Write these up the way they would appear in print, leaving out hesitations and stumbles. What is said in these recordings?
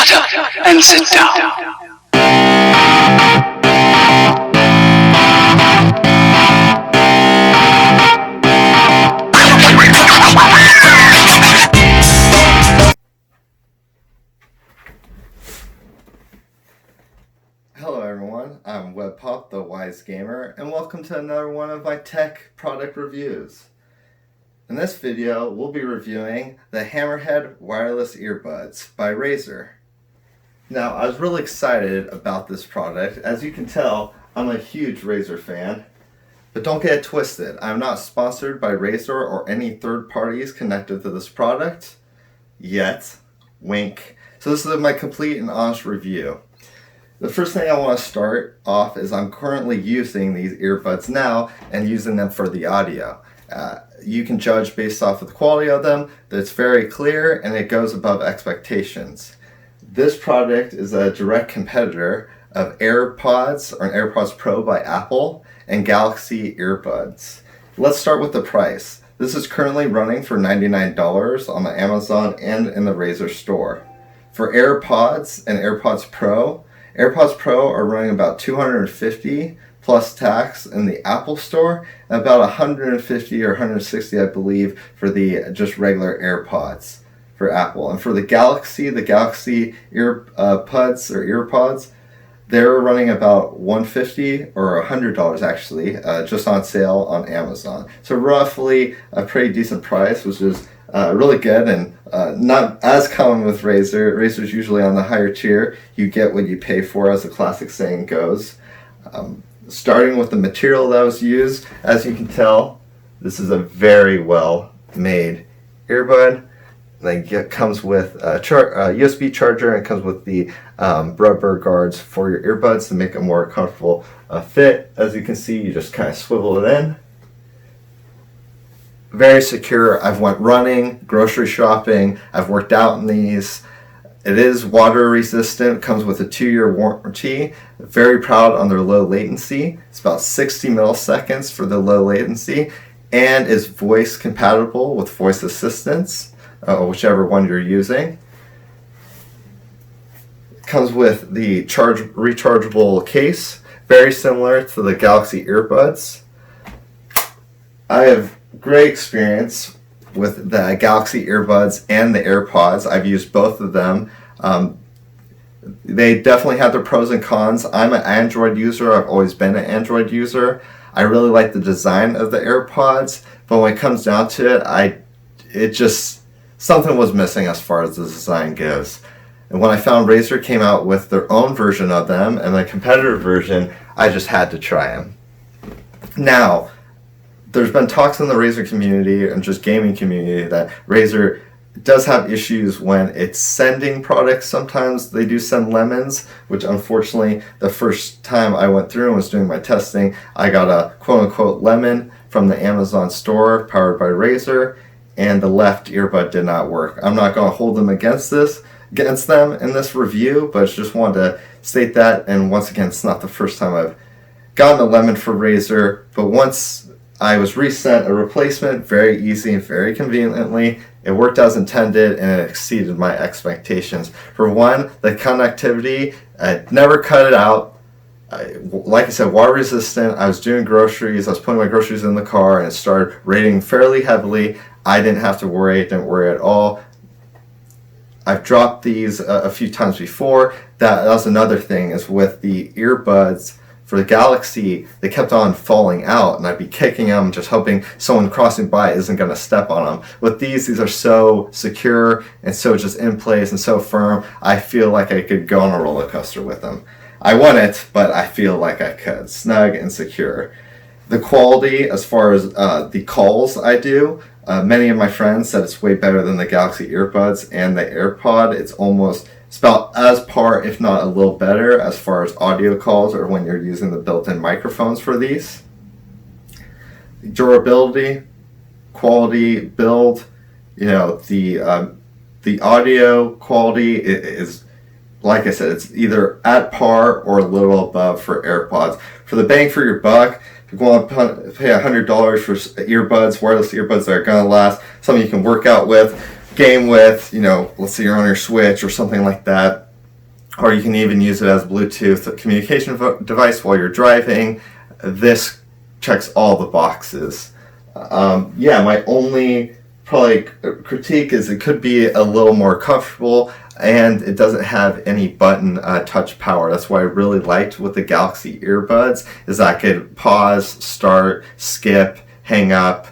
Shut up and sit down. Hello everyone, I'm Webpop, the Wise Gamer, and welcome to another one of my tech product reviews. In this video, we'll be reviewing the Hammerhead wireless earbuds by Razer. Now, I was really excited about this product. As you can tell, I'm a huge Razer fan, but don't get it twisted. I'm not sponsored by Razer or any third parties connected to this product yet. Wink. So this is my complete and honest review. The first thing I want to start off is I'm currently using these earbuds now and using them for the audio. You can judge based off of the quality of them that it's very clear and it goes above expectations. This product is a direct competitor of AirPods or an AirPods Pro by Apple and Galaxy earbuds. Let's start with the price. This is currently running for $99 on the Amazon and in the Razer store. For AirPods and AirPods Pro are running about $250 plus tax in the Apple store, and about $150 or $160, I believe, for the just regular AirPods for Apple. And for the Galaxy earpods, they're running about $150 or $100 actually, just on sale on Amazon. So roughly a pretty decent price, which is really good and not as common with Razer. Razer's usually on the higher tier. You get what you pay for, as the classic saying goes. Starting with the material that was used, as you can tell, this is a very well made earbud. It comes with a USB charger and comes with the rubber guards for your earbuds to make a more comfortable fit. As you can see, you just kind of swivel it in. Very secure. I've went running, grocery shopping, I've worked out in these. It is water resistant, comes with a 2-year warranty. Very proud on their low latency. It's about 60 milliseconds for the low latency, and is voice compatible with voice assistants, whichever one you're using. It comes with the rechargeable case, very similar to the Galaxy earbuds. I have great experience with the Galaxy earbuds and the AirPods. I've used both of them. They definitely have their pros and cons. I'm an Android user. I've always been an Android user. I really like the design of the AirPods, but when it comes down to it, something was missing as far as the design goes. And when I found Razer came out with their own version of them and a competitor version, I just had to try them. Now, there's been talks in the Razer community and just gaming community that Razer does have issues when it's sending products. Sometimes they do send lemons, which unfortunately the first time I went through and was doing my testing, I got a quote-unquote lemon from the Amazon store powered by Razer, and the left earbud did not work. I'm not going to hold them against them in this review, but I just wanted to state that. And once again, it's not the first time I've gotten a lemon from Razer, but once I was resent a replacement very easy and very conveniently. It worked as intended and it exceeded my expectations. For one, the connectivity, I never cut it out. Like I said, water resistant. I was doing groceries. I was putting my groceries in the car and it started raining fairly heavily. I didn't have to worry. Didn't worry at all. I've dropped these a few times before. That was another thing, is with the earbuds. For the Galaxy, they kept on falling out, and I'd be kicking them, just hoping someone crossing by isn't going to step on them. With these are so secure and so just in place and so firm, I feel like I could go on a roller coaster with them. I wouldn't, but I feel like I could. Snug and secure. The quality, as far as the calls I do, many of my friends said it's way better than the Galaxy earbuds and the AirPod. It's about as par, if not a little better, as far as audio calls or when you're using the built-in microphones for these. Durability, quality, build, the audio quality is, like I said, it's either at par or a little above for AirPods. For the bang for your buck, if you want to pay $100 for earbuds, wireless earbuds that are going to last, something you can work out with, game with, let's say you're on your Switch or something like that, or you can even use it as a Bluetooth communication device while you're driving. This checks all the boxes. My only probably critique is it could be a little more comfortable, and it doesn't have any button touch power. That's what I really liked with the Galaxy earbuds, is I could pause, start, skip, hang up,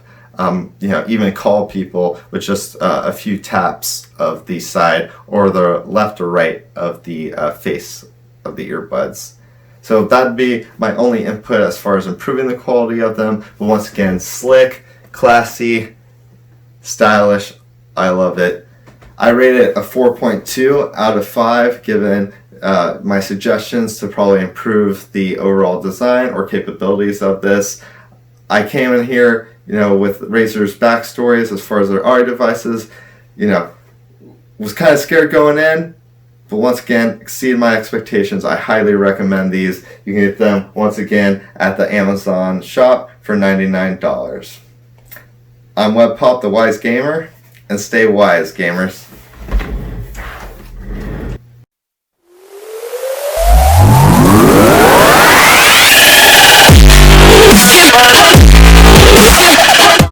even call people with just a few taps of the side or the left or right of the face of the earbuds. So that'd be my only input as far as improving the quality of them. But once again, slick, classy, stylish. I love it. I rate it a 4.2 out of 5, given my suggestions to probably improve the overall design or capabilities of this. I came in here, with Razer's backstories as far as their audio devices, was kind of scared going in, but once again, exceeded my expectations. I highly recommend these. You can get them, once again, at the Amazon shop for $99. I'm Webpop, the Wise Gamer, and stay wise, gamers.